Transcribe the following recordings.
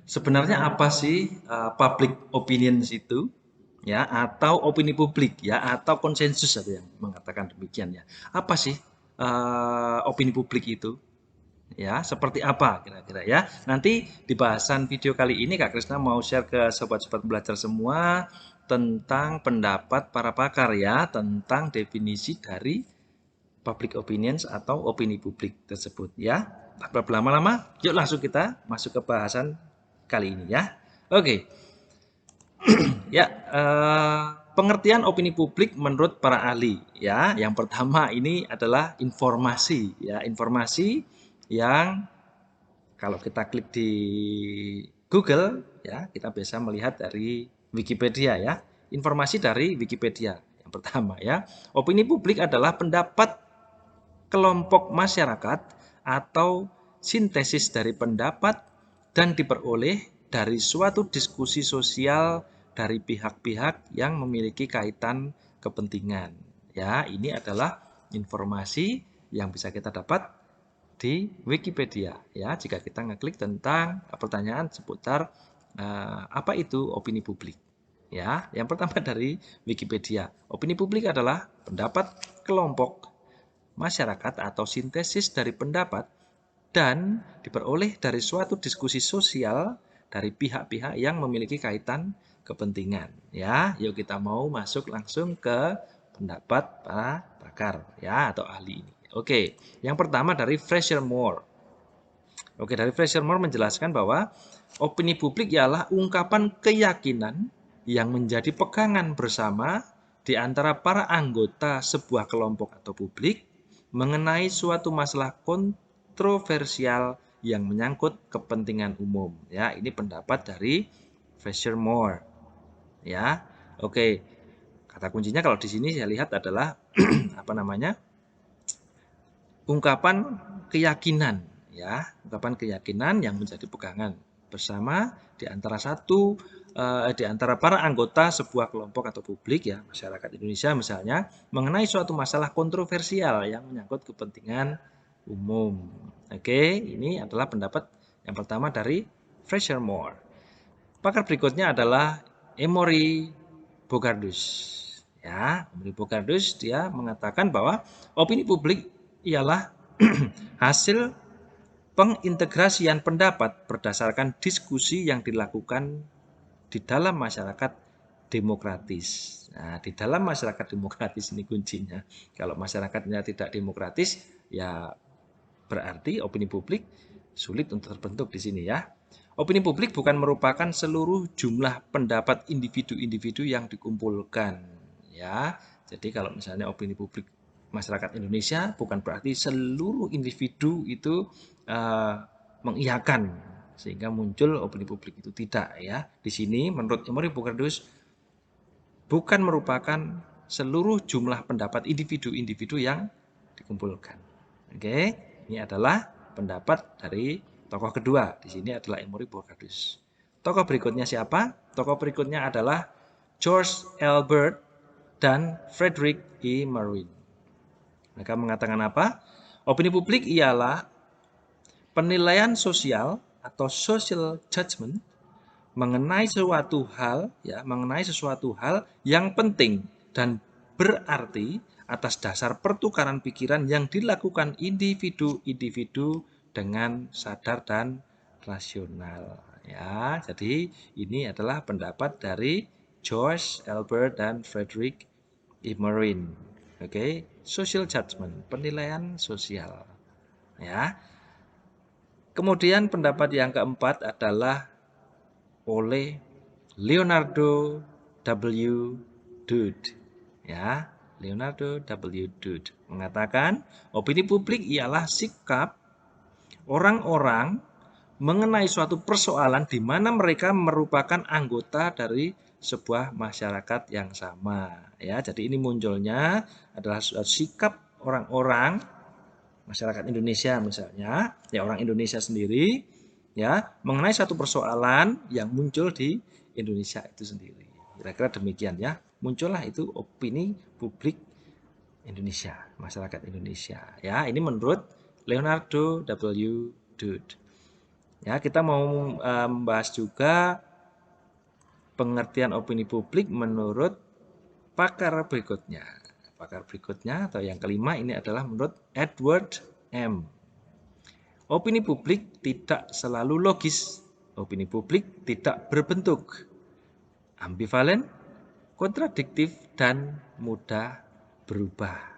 Sebenarnya apa sih public opinions itu? Ya, atau opini publik ya, atau konsensus ada yang mengatakan demikian ya. Apa sih opini publik itu? Ya, seperti apa kira-kira ya. Nanti di bahasan video kali ini Kak Krisna mau share ke sobat-sobat belajar semua tentang pendapat para pakar ya, tentang definisi dari public opinions atau opini publik tersebut ya. Tak berlama-lama, yuk langsung kita masuk ke bahasan kali ini ya. Oke, ya pengertian opini publik menurut para ahli ya. Yang pertama ini adalah informasi ya, informasi yang kalau kita klik di Google ya, kita bisa melihat dari Wikipedia ya. Informasi dari Wikipedia yang pertama ya. Opini publik adalah pendapat kelompok masyarakat atau sintesis dari pendapat dan diperoleh dari suatu diskusi sosial dari pihak-pihak yang memiliki kaitan kepentingan. Ya, ini adalah informasi yang bisa kita dapat di Wikipedia ya jika kita ngeklik tentang pertanyaan seputar apa itu opini publik. Ya, yang pertama dari Wikipedia. Opini publik adalah pendapat kelompok masyarakat atau sintesis dari pendapat dan diperoleh dari suatu diskusi sosial dari pihak-pihak yang memiliki kaitan kepentingan. Ya, yuk kita mau masuk langsung ke pendapat para pakar ya atau ahli ini. Oke, yang pertama dari Fraser Moore. Oke, dari Fraser Moore menjelaskan bahwa opini publik ialah ungkapan keyakinan yang menjadi pegangan bersama di antara para anggota sebuah kelompok atau publik mengenai suatu masalah kontroversial yang menyangkut kepentingan umum. Ya, ini pendapat dari Fraser Moore. Ya, oke. Kata kuncinya kalau di sini saya lihat adalah apa namanya? Ungkapan keyakinan ya, ungkapan keyakinan yang menjadi pegangan bersama di antara para anggota sebuah kelompok atau publik ya, masyarakat Indonesia misalnya, mengenai suatu masalah kontroversial yang menyangkut kepentingan umum. Oke, ini adalah pendapat yang pertama dari Fraser Moore. Pakar berikutnya adalah Emory Bogardus. Ya, Emory Bogardus dia mengatakan bahwa opini publik ialah hasil pengintegrasian pendapat berdasarkan diskusi yang dilakukan di dalam masyarakat demokratis. Nah, di dalam masyarakat demokratis ini kuncinya. Kalau masyarakatnya tidak demokratis, ya berarti opini publik sulit untuk terbentuk di sini ya. Opini publik bukan merupakan seluruh jumlah pendapat individu-individu yang dikumpulkan ya. Jadi kalau misalnya opini publik masyarakat Indonesia bukan berarti seluruh individu itu mengiyakan sehingga muncul opini publik itu tidak ya. Di sini menurut Emory Bogardus bukan merupakan seluruh jumlah pendapat individu-individu yang dikumpulkan. Oke, ini adalah pendapat dari tokoh kedua. Di sini adalah Emory Bogardus. Tokoh berikutnya siapa? Tokoh berikutnya adalah George Albert dan Frederick E. Merwin. Mereka mengatakan apa? Opini publik ialah penilaian sosial atau social judgment mengenai suatu hal ya, mengenai sesuatu hal yang penting dan berarti atas dasar pertukaran pikiran yang dilakukan individu-individu dengan sadar dan rasional ya. Jadi ini adalah pendapat dari George Albert dan Frederick E. Merwin. Oke, social judgment, penilaian sosial ya. Kemudian pendapat yang keempat adalah oleh Leonardo W. Dode. Ya, Leonardo W. Dode mengatakan opini publik ialah sikap orang-orang mengenai suatu persoalan di mana mereka merupakan anggota dari sebuah masyarakat yang sama. Ya, jadi ini munculnya adalah sikap orang-orang masyarakat Indonesia misalnya, ya orang Indonesia sendiri ya mengenai satu persoalan yang muncul di Indonesia itu sendiri. Kira-kira demikian ya. Muncullah itu opini publik Indonesia, masyarakat Indonesia. Ya, ini menurut Leonardo W. Dode. Ya, kita mau membahas juga pengertian opini publik menurut pakar berikutnya. Pakar berikutnya atau yang kelima ini adalah menurut Edward M. Opini publik tidak selalu logis. Opini publik tidak berbentuk, ambivalen, kontradiktif, dan mudah berubah.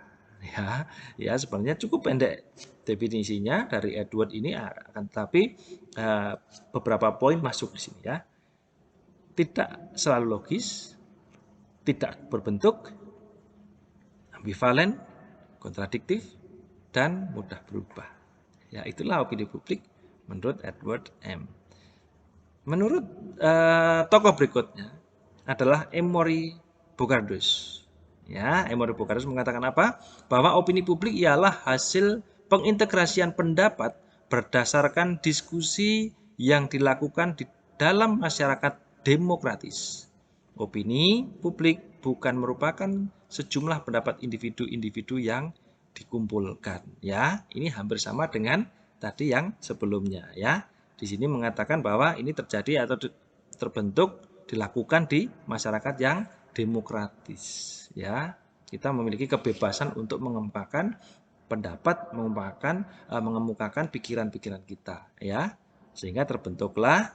Ya, sebenarnya cukup pendek definisinya dari Edward ini, akan tetapi beberapa poin masuk di sini ya. Tidak selalu logis, tidak berbentuk, ambivalen, kontradiktif, dan mudah berubah. Ya, itulah opini publik menurut Edward M. Menurut tokoh berikutnya adalah Emory Bogardus. Ya, Emory Bogardus mengatakan apa? Bahwa opini publik ialah hasil pengintegrasian pendapat berdasarkan diskusi yang dilakukan di dalam masyarakat demokratis. Opini publik bukan merupakan sejumlah pendapat individu-individu yang dikumpulkan. Ya, ini hampir sama dengan tadi yang sebelumnya. Ya, di sini mengatakan bahwa ini terjadi atau terbentuk dilakukan di masyarakat yang demokratis. Ya, kita memiliki kebebasan untuk mengemukakan pendapat, mengemukakan pikiran-pikiran kita. Ya, sehingga terbentuklah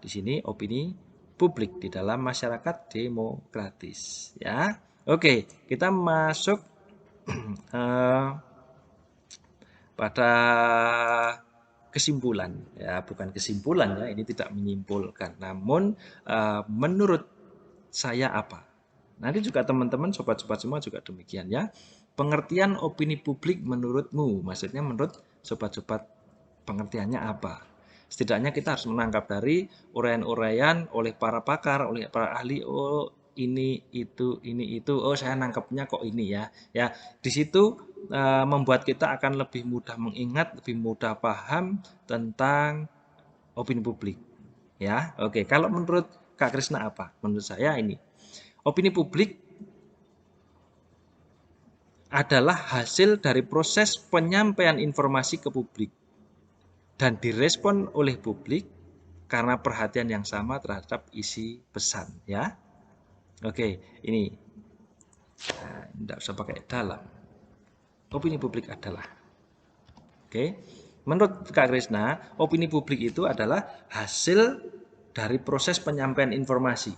di sini opini publik di dalam masyarakat demokratis. Ya, oke, kita masuk pada kesimpulan ya, bukan kesimpulan ya, ini tidak menyimpulkan, namun menurut saya apa. Nanti juga teman-teman sobat-sobat semua juga demikian ya. Pengertian opini publik menurutmu, maksudnya menurut sobat-sobat pengertiannya apa? Setidaknya kita harus menangkap dari uraian-uraian oleh para pakar, oleh para ahli. Oh, ini itu. Oh, saya nangkapnya kok ini ya. Ya, di situ membuat kita akan lebih mudah mengingat, lebih mudah paham tentang opini publik. Ya, oke. Kalau menurut Kak Krisna apa? Menurut saya ini, opini publik adalah hasil dari proses penyampaian informasi ke publik dan direspon oleh publik karena perhatian yang sama terhadap isi pesan. Ya, oke. Ini tidak usah pakai dalam. Opini publik adalah, oke. Menurut Kak Krisna, opini publik itu adalah hasil dari proses penyampaian informasi.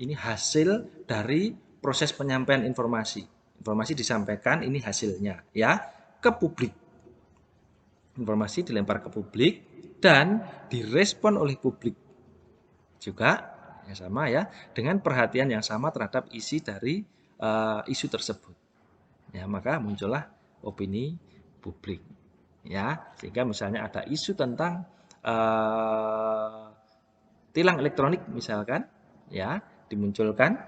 Ini hasil dari proses penyampaian informasi. Informasi disampaikan, ini hasilnya ya, ke publik. Informasi dilempar ke publik dan direspon oleh publik juga yang sama ya, dengan perhatian yang sama terhadap isi dari isu tersebut. Ya, maka muncullah opini publik. Ya, sehingga misalnya ada isu tentang tilang elektronik misalkan, ya, dimunculkan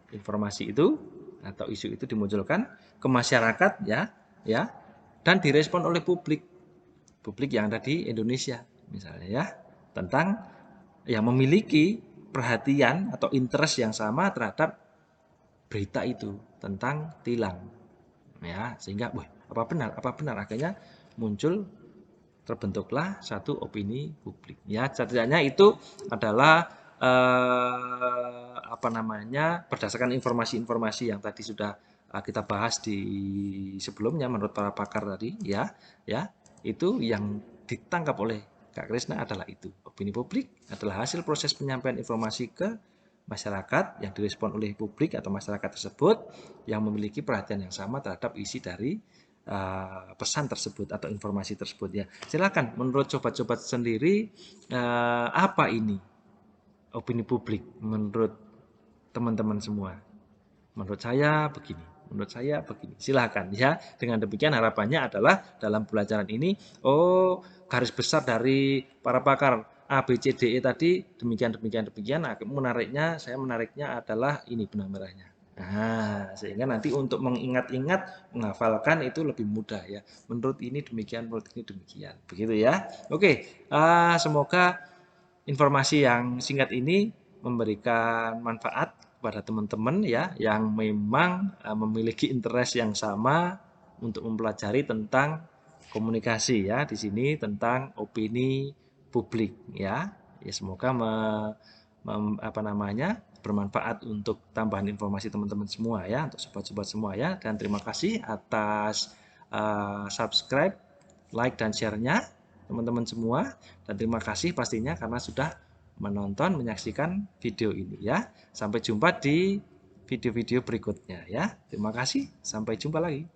informasi itu atau isu itu dimunculkan ke masyarakat ya, dan direspon oleh publik yang ada di Indonesia misalnya ya, tentang yang memiliki perhatian atau interest yang sama terhadap berita itu tentang tilang ya, sehingga apa benar akhirnya muncul, terbentuklah satu opini publik ya. Setidaknya itu adalah berdasarkan informasi-informasi yang tadi sudah kita bahas di sebelumnya menurut para pakar tadi ya, itu yang ditangkap oleh Kak Krisna adalah itu. Opini publik adalah hasil proses penyampaian informasi ke masyarakat yang direspon oleh publik atau masyarakat tersebut yang memiliki perhatian yang sama terhadap isi dari pesan tersebut atau informasi tersebut ya. Silakan menurut sobat-sobat sendiri apa ini opini publik menurut teman-teman semua. Menurut saya begini, menurut saya begini. Silakan ya. Dengan demikian harapannya adalah dalam pelajaran ini, garis besar dari para pakar A, B, C, D, E tadi demikian. Saya menariknya adalah ini benang merahnya. Nah, sehingga nanti untuk mengingat-ingat, menghafalkan itu lebih mudah ya. Menurut ini demikian, menurut ini demikian. Begitu ya. Oke, semoga informasi yang singkat ini memberikan manfaat kepada teman-teman ya yang memang memiliki interest yang sama untuk mempelajari tentang komunikasi ya, di sini tentang opini publik ya. Ya semoga bermanfaat untuk tambahan informasi teman-teman semua ya, untuk sobat-sobat semua ya. Dan terima kasih atas subscribe, like dan share-nya teman-teman semua. Dan terima kasih pastinya karena sudah menonton, menyaksikan video ini ya. Sampai jumpa di video-video berikutnya ya. Terima kasih, sampai jumpa lagi.